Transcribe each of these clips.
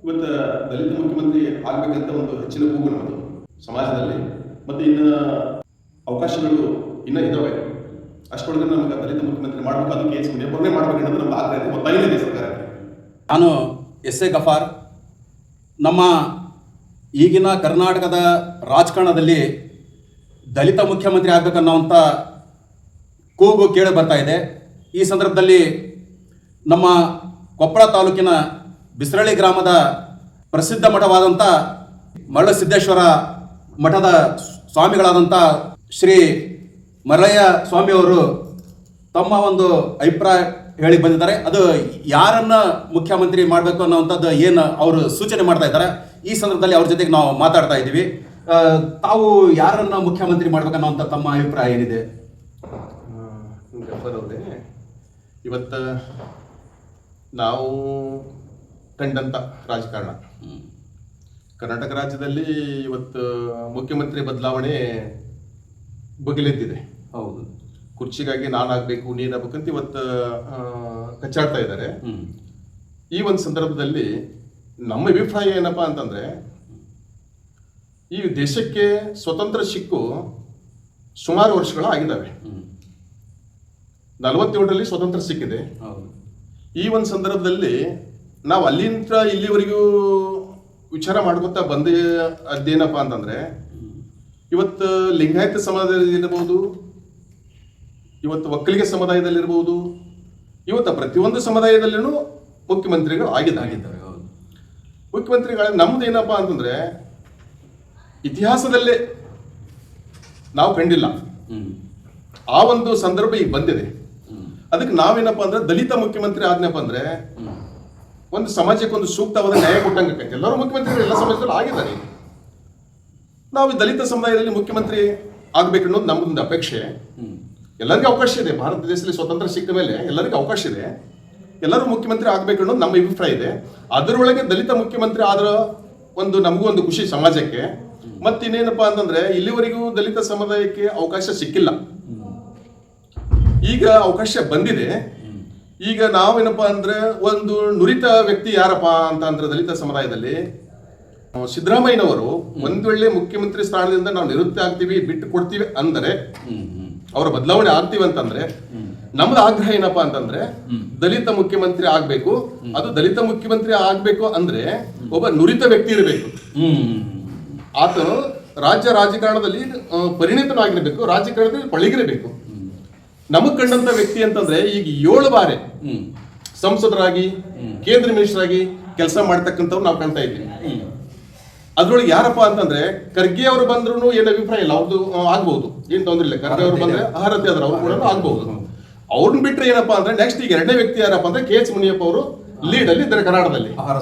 ಇವತ್ತು ದಲಿತ ಮುಖ್ಯಮಂತ್ರಿ ಆಗಬೇಕಂತ ಒಂದು ಹೆಚ್ಚಿನ ಕೂಗು ನಮ್ಮದು ಸಮಾಜದಲ್ಲಿ. ಮತ್ತು ಇನ್ನು ಅವಕಾಶಗಳು ಇನ್ನೂ ಇದ್ದಾವೆ. ಅಷ್ಟೊಳಗೆ ನಮಗೆ ದಲಿತ ಮುಖ್ಯಮಂತ್ರಿ ಮಾಡಬೇಕು, ಅದಕ್ಕೆ ಎಚ್ ಮುನಿಯಪ್ಪರನ್ನೇ ಮಾಡಬೇಕನ್ನೋದು ನಮ್ಮ ಆಗ್ರಹ ಇದೆ, ಒತ್ತಾಯ ಇದೆ ಸರ್ಕಾರಕ್ಕೆ. ನಾನು ಎಸ್.ಎ. ಗಫಾರ್. ನಮ್ಮ ಈಗಿನ ಕರ್ನಾಟಕದ ರಾಜಕಾರಣದಲ್ಲಿ ದಲಿತ ಮುಖ್ಯಮಂತ್ರಿ ಆಗಬೇಕನ್ನೋಂಥ ಕೂಗು ಕೇಳಿ ಬರ್ತಾ ಇದೆ. ಈ ಸಂದರ್ಭದಲ್ಲಿ ನಮ್ಮ ಕೊಪ್ಪಳ ತಾಲೂಕಿನ ಬಿಸರಳ್ಳಿ ಗ್ರಾಮದ ಪ್ರಸಿದ್ಧ ಮಠವಾದಂಥ ಮರಳಸಿದ್ದೇಶ್ವರ ಮಠದ ಸ್ವಾಮಿಗಳಾದಂಥ ಶ್ರೀ ಮರಳಯ್ಯ ಸ್ವಾಮಿಯವರು ತಮ್ಮ ಒಂದು ಅಭಿಪ್ರಾಯ ಹೇಳಿ ಬಂದಿದ್ದಾರೆ. ಅದು ಯಾರನ್ನ ಮುಖ್ಯಮಂತ್ರಿ ಮಾಡಬೇಕು ಅನ್ನೋವಂಥದ್ದು ಏನು ಅವರು ಸೂಚನೆ ಮಾಡ್ತಾ ಇದ್ದಾರೆ. ಈ ಸಂದರ್ಭದಲ್ಲಿ ಅವ್ರ ಜೊತೆಗೆ ನಾವು ಮಾತಾಡ್ತಾ ಇದ್ದೀವಿ. ತಾವು ಯಾರನ್ನ ಮುಖ್ಯಮಂತ್ರಿ ಮಾಡ್ಬೇಕನ್ನೋಂಥ ತಮ್ಮ ಅಭಿಪ್ರಾಯ ಏನಿದೆ? ಗಫರವ್ರೆ, ಇವತ್ತು ನಾವು ಕಂಡಂಥ ರಾಜಕಾರಣ ಕರ್ನಾಟಕ ರಾಜ್ಯದಲ್ಲಿ ಇವತ್ತು ಮುಖ್ಯಮಂತ್ರಿ ಬದಲಾವಣೆ ಬಗೆಲೆದ್ದಿದೆ. ಹೌದು, ಕುರ್ಚಿಗಾಗಿ ನಾನಾಗಬೇಕು ನೀನಾಗಬೇಕಂತ ಇವತ್ತು ಕಚ್ಚಾಡ್ತಾ ಇದ್ದಾರೆ. ಈ ಒಂದು ಸಂದರ್ಭದಲ್ಲಿ ನಮ್ಮ ಅಭಿಪ್ರಾಯ ಏನಪ್ಪ ಅಂತಂದ್ರೆ, ಈ ದೇಶಕ್ಕೆ ಸ್ವತಂತ್ರ ಸಿಕ್ಕು ಸುಮಾರು ವರ್ಷಗಳು ಆಗಿದ್ದಾವೆ. 47ರಲ್ಲಿ ಸ್ವತಂತ್ರ ಸಿಕ್ಕಿದೆ. ಈ ಒಂದು ಸಂದರ್ಭದಲ್ಲಿ ನಾವು ಅಲ್ಲಿಂದ ಇಲ್ಲಿವರೆಗೂ ವಿಚಾರ ಮಾಡ್ಕೊತಾ ಬಂದೇ ಅದೇನಪ್ಪ ಅಂತಂದ್ರೆ, ಇವತ್ತು ಲಿಂಗಾಯತ ಸಮಾಜದಲ್ಲಿರ್ಬೋದು, ಇವತ್ತು ಒಕ್ಕಲಿಗ ಸಮುದಾಯದಲ್ಲಿರ್ಬೋದು, ಇವತ್ತು ಪ್ರತಿಯೊಂದು ಸಮುದಾಯದಲ್ಲಿನೂ ಮುಖ್ಯಮಂತ್ರಿಗಳು ಆಗಿದ್ದಾರೆ. ಮುಖ್ಯಮಂತ್ರಿಗಳ ನಮ್ದು ಏನಪ್ಪ ಅಂತಂದ್ರೆ, ಇತಿಹಾಸದಲ್ಲೇ ನಾವು ಕಂಡಿಲ್ಲ. ಆ ಒಂದು ಸಂದರ್ಭ ಈಗ ಬಂದಿದೆ. ಅದಕ್ಕೆ ನಾವೇನಪ್ಪ ಅಂದ್ರೆ, ದಲಿತ ಮುಖ್ಯಮಂತ್ರಿ ಆದ್ನಪ್ಪ ಅಂದ್ರೆ ಒಂದು ಸಮಾಜಕ್ಕೆ ಒಂದು ಸೂಕ್ತವಾದ ನ್ಯಾಯ ಕೊಟ್ಟಂಗೆ. ಎಲ್ಲರೂ ಮುಖ್ಯಮಂತ್ರಿಗಳು ಎಲ್ಲ ಸಮಾಜದಲ್ಲಿ ಆಗಿದ್ದಾರೆ. ನಾವು ದಲಿತ ಸಮುದಾಯದಲ್ಲಿ ಮುಖ್ಯಮಂತ್ರಿ ಆಗ್ಬೇಕು ಅನ್ನೋದು ನಮ್ಮದೊಂದು ಅಪೇಕ್ಷೆ. ಎಲ್ಲರಿಗೂ ಅವಕಾಶ ಇದೆ. ಭಾರತ ದೇಶದಲ್ಲಿ ಸ್ವತಂತ್ರ ಸಿಕ್ಕ ಮೇಲೆ ಎಲ್ಲರಿಗೂ ಅವಕಾಶ ಇದೆ. ಎಲ್ಲರೂ ಮುಖ್ಯಮಂತ್ರಿ ಆಗ್ಬೇಕು ಅನ್ನೋದು ನಮ್ಮ ಅಭಿಪ್ರಾಯ ಇದೆ. ಅದರೊಳಗೆ ದಲಿತ ಮುಖ್ಯಮಂತ್ರಿ ಆದ್ರ ಒಂದು ನಮಗೂ ಒಂದು ಖುಷಿ ಸಮಾಜಕ್ಕೆ. ಮತ್ತಿನ್ನೇನಪ್ಪ ಅಂತಂದ್ರೆ, ಇಲ್ಲಿವರೆಗೂ ದಲಿತ ಸಮುದಾಯಕ್ಕೆ ಅವಕಾಶ ಸಿಕ್ಕಿಲ್ಲ. ಈಗ ಅವಕಾಶ ಬಂದಿದೆ. ಈಗ ನಾವೇನಪ್ಪ ಅಂದ್ರೆ, ಒಂದು ನುರಿತ ವ್ಯಕ್ತಿ ಯಾರಪ್ಪ ಅಂತ ಅಂದ್ರೆ ದಲಿತ ಸಮುದಾಯದಲ್ಲಿ ಸಿದ್ದರಾಮಯ್ಯನವರು ಒಂದ್ ವೇಳೆ ಮುಖ್ಯಮಂತ್ರಿ ಸ್ಥಾನದಿಂದ ನಾವು ನಿವೃತ್ತಿ ಆಗ್ತೀವಿ, ಬಿಟ್ಟು ಕೊಡ್ತೀವಿ ಅಂದರೆ, ಅವರ ಬದಲಾವಣೆ ಆಗ್ತೀವಿ ಅಂತಂದ್ರೆ, ನಮ್ದು ಆಗ್ರಹ ಏನಪ್ಪಾ ಅಂತಂದ್ರೆ, ದಲಿತ ಮುಖ್ಯಮಂತ್ರಿ ಆಗ್ಬೇಕು. ಅದು ದಲಿತ ಮುಖ್ಯಮಂತ್ರಿ ಆಗ್ಬೇಕು ಅಂದ್ರೆ ಒಬ್ಬ ನುರಿತ ವ್ಯಕ್ತಿ ಇರಬೇಕು. ಆತನು ರಾಜ್ಯ ರಾಜಕಾರಣದಲ್ಲಿ ಪರಿಣಿತನಾಗಿರ್ಬೇಕು, ರಾಜಕಾರಣದಲ್ಲಿ ಪಳಗಿರಬೇಕು. ನಮಗ್ ಕಂಡಂತ ವ್ಯಕ್ತಿ ಅಂತಂದ್ರೆ, ಈಗ 7 ಬಾರಿ ಸಂಸದರಾಗಿ ಕೇಂದ್ರ ಮಿನಿಸ್ಟರ್ ಆಗಿ ಕೆಲಸ ಮಾಡ್ತಕ್ಕಂಥವ್ರು ನಾವು ಕಾಣ್ತಾ ಇದ್ದೀವಿ. ಅದ್ರೊಳಗೆ ಯಾರಪ್ಪ ಅಂತಂದ್ರೆ, ಖರ್ಗೆ ಅವರು ಬಂದ್ರು ಏನು ಅಭಿಪ್ರಾಯ ಇಲ್ಲ, ಅವ್ರದ್ದು ಆಗ್ಬಹುದು, ಏನ್ ತೊಂದ್ರೆ ಇಲ್ಲ. ಖರ್ಗೆ ಅವರು ಬಂದ್ರೆ ಅರ್ಹತೆ ಆದ್ರೆ ಅವ್ರು ಕೂಡ ಆಗ್ಬಹುದು. ಅವ್ರನ್ನ ಬಿಟ್ರೆ ಏನಪ್ಪಾ ಅಂದ್ರೆ, ನೆಕ್ಸ್ಟ್ ಈಗ 2ನೇ ವ್ಯಕ್ತಿ ಯಾರಪ್ಪ ಅಂದ್ರೆ ಕೆ.ಎಚ್. ಮುನಿಯಪ್ಪ ಅವರು ಲೀಡ್ ಅಲ್ಲಿ ಇದ್ದಾರೆ ಕರ್ನಾಟಕದಲ್ಲಿ, ಆಹಾರ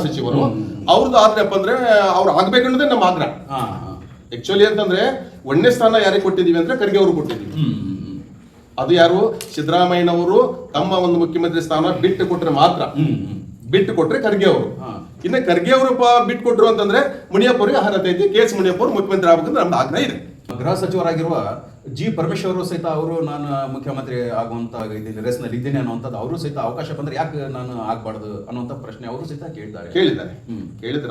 ಸಚಿವರು. ಅವ್ರದ್ದು ಆದ್ರಪ್ಪ ಅಂದ್ರೆ ಅವ್ರು ಆಗ್ಬೇಕನ್ನೋದೇ ನಮ್ಮ ಆಗ್ರಹ. ಆಕ್ಚುಲಿ ಅಂತಂದ್ರೆ, 1ನೇ ಸ್ಥಾನ ಯಾರಿಗೆ ಕೊಟ್ಟಿದೀವಿ ಅಂದ್ರೆ ಖರ್ಗೆ ಅವರು ಕೊಟ್ಟಿದೀವಿ. ಅದು ಯಾರು, ಸಿದ್ದರಾಮಯ್ಯನವರು ತಮ್ಮ ಒಂದು ಮುಖ್ಯಮಂತ್ರಿ ಸ್ಥಾನ ಬಿಟ್ಟು ಕೊಟ್ರೆ ಮಾತ್ರ, ಬಿಟ್ಟು ಕೊಟ್ರೆ ಖರ್ಗೆ ಅವರು. ಇನ್ನು ಖರ್ಗೆ ಅವರು ಬಿಟ್ಟು ಕೊಟ್ರು ಅಂತಂದ್ರೆ ಮುನಿಯಪ್ಪ ಅವರಿಗೆ ಅರ್ಹತೆ ಐತಿ. ಕೆ.ಎಚ್. ಮುನಿಯಪ್ಪ ಅವರು ಮುಖ್ಯಮಂತ್ರಿ ಆಗ್ಬೇಕಂದ್ರೆ ನಮ್ದು ಆಗ್ರಹ ಇದೆ. ಗೃಹ ಸಚಿವರಾಗಿರುವ ಜಿ. ಪರಮೇಶ್ವರ್ ಅವರು ಸಹಿತ ಅವರು ನಾನು ಮುಖ್ಯಮಂತ್ರಿ ಆಗುವಂತ ರೇಸ್ನಲ್ಲಿ ಇದ್ದೀನಿ ಅನ್ನುವಂಥದ್ದು, ಅವರು ಸಹಿತ ಅವಕಾಶ ಬಂದ್ರೆ ಯಾಕೆ ನಾನು ಆಗ್ಬಾರ್ದು ಅನ್ನುವಂಥ ಪ್ರಶ್ನೆ ಅವರು ಸಹಿತ ಕೇಳಿದ್ದಾರೆ.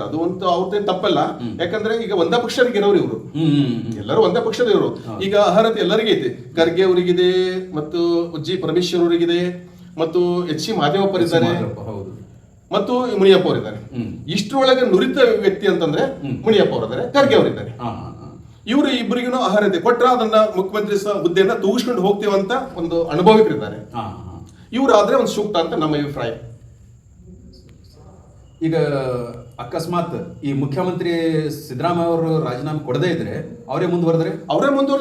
ಅದು ಒಂದು ಅವ್ರದ್ದೇನು ತಪ್ಪಲ್ಲ. ಯಾಕಂದ್ರೆ ಈಗ ಒಂದೇ ಪಕ್ಷರಿಗೆ ಇರೋರು ಇವರು, ಎಲ್ಲರೂ ಒಂದೇ ಪಕ್ಷದ ಇವರು. ಈಗ ಅರ್ಹತೆ ಎಲ್ಲರಿಗೂ ಐತಿ. ಖರ್ಗೆ ಅವರಿಗಿದೆ, ಮತ್ತು ಜಿ. ಪರಮೇಶ್ವರ್ ಅವರಿಗಿದೆ, ಮತ್ತು ಎಚ್. ಸಿ. ಮಾದೇವಪ್ಪ ಇದ್ದಾರೆ, ಮತ್ತು ಮುನಿಯಪ್ಪ ಅವರಿದ್ದಾರೆ. ಇಷ್ಟರೊಳಗೆ ನುರಿತ ವ್ಯಕ್ತಿ ಅಂತಂದ್ರೆ ಮುನಿಯಪ್ಪ ಅವರಿದ್ದಾರೆ, ಖರ್ಗೆ ಅವರಿದ್ದಾರೆ. ಇವರು ಇಬ್ಬರಿಗೂ ಅರ್ಹತೆ ಕೊಟ್ರ ಅದನ್ನ ಮುಖ್ಯಮಂತ್ರಿ ಹುದ್ದೆಯನ್ನ ತೂಗಿಸ್ಕೊಂಡು ಹೋಗ್ತೀವಂತ ಒಂದು ಅನುಭವಿಕರಿದ್ದಾರೆ. ಇವ್ರು ಆದ್ರೆ ಒಂದು ಸೂಕ್ತ ಅಂತ ನಮ್ಮ ಅಭಿಪ್ರಾಯ. ಈಗ ಅಕಸ್ಮಾತ್ ಈ ಮುಖ್ಯಮಂತ್ರಿ ಸಿದ್ದರಾಮಯ್ಯ ಅವರು ರಾಜೀನಾಮೆ ಕೊಡದೇ ಇದ್ರೆ ಅವರೇ ಮುಂದುವರೆದ್ರೆ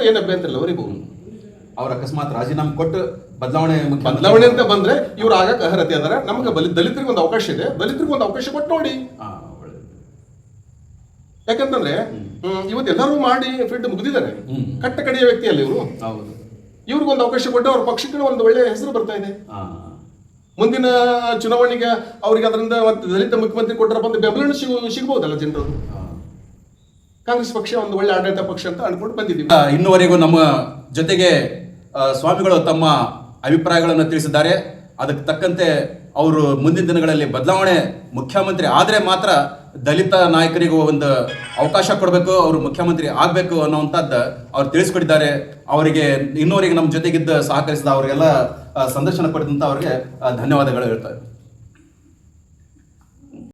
ಏನು ಅಭ್ಯಂತರ ಇಲ್ಲ ಅವರಿಗೂ. ಅವ್ರ ಅಕಸ್ಮಾತ್ ರಾಜೀನಾಮೆ ಕೊಟ್ಟು ಬದಲಾವಣೆ ಅಂತ ಬಂದ್ರೆ ಇವ್ರು ಆಗಕ್ಕೆ ಅರ್ಹತೆ ಅದಾರ. ನಮ್ಗೆ ದಲಿತರಿಗೆ ಒಂದು ಅವಕಾಶ ಇದೆ, ದಲಿತರಿಗೆ ಒಂದು ಅವಕಾಶ ಕೊಟ್ಟು ನೋಡಿ. ಯಾಕಂತಂದ್ರೆ ಇವತ್ತು ಎಲ್ಲರೂ ಮಾಡಿ ಫೀಲ್ಡ್ ಮುಗಿದಿದ್ದಾರೆ. ಕಟ್ಟ ಕಡೆಯ ವ್ಯಕ್ತಿ ಅಲ್ಲ ಇವರು. ಇವ್ರಿಗೊಂದು ಅವಕಾಶ ಕೊಟ್ಟು ಅವ್ರ ಪಕ್ಷಕ್ಕೆ ಒಂದು ಒಳ್ಳೆ ಹೆಸರು ಬರ್ತಾ ಇದೆ. ಮುಂದಿನ ಚುನಾವಣೆಗೆ ಅವ್ರಿಗೆ ಅದರಿಂದ ದಲಿತ ಮುಖ್ಯಮಂತ್ರಿ ಕೊಟ್ಟರಪ್ಪ ಅಂತ ಬೆಂಬಲ ಸಿಗಬಹುದಲ್ಲ ಜನರು. ಕಾಂಗ್ರೆಸ್ ಪಕ್ಷ ಒಂದು ಒಳ್ಳೆ ಆಡಳಿತ ಪಕ್ಷ ಅಂತ ಅನ್ಕೊಂಡು ಬಂದಿದ್ದೀವಿ. ಇನ್ನುವರೆಗೂ ನಮ್ಮ ಜೊತೆಗೆ ಸ್ವಾಮಿಗಳು ತಮ್ಮ ಅಭಿಪ್ರಾಯಗಳನ್ನು ತಿಳಿಸಿದ್ದಾರೆ. ಅದಕ್ಕೆ ತಕ್ಕಂತೆ ಅವರು ಮುಂದಿನ ದಿನಗಳಲ್ಲಿ ಬದಲಾವಣೆ ಮುಖ್ಯಮಂತ್ರಿ ಆದರೆ ಮಾತ್ರ ದಲಿತ ನಾಯಕರಿಗೂ ಒಂದು ಅವಕಾಶ ಕೊಡಬೇಕು, ಅವರು ಮುಖ್ಯಮಂತ್ರಿ ಆಗಬೇಕು ಅನ್ನೋವಂಥದ್ದು ಅವ್ರು ತಿಳಿಸ್ಕೊಟ್ಟಿದ್ದಾರೆ. ಅವರಿಗೆ ಇನ್ನೂವರೆಗೆ ನಮ್ಮ ಜೊತೆಗಿದ್ದ ಸಹಕರಿಸಿದ ಅವರಿಗೆಲ್ಲ ಸಂದರ್ಶನ ಕೊಟ್ಟಂತ ಅವರಿಗೆ ಧನ್ಯವಾದಗಳು ಹೇಳ್ತಾರೆ.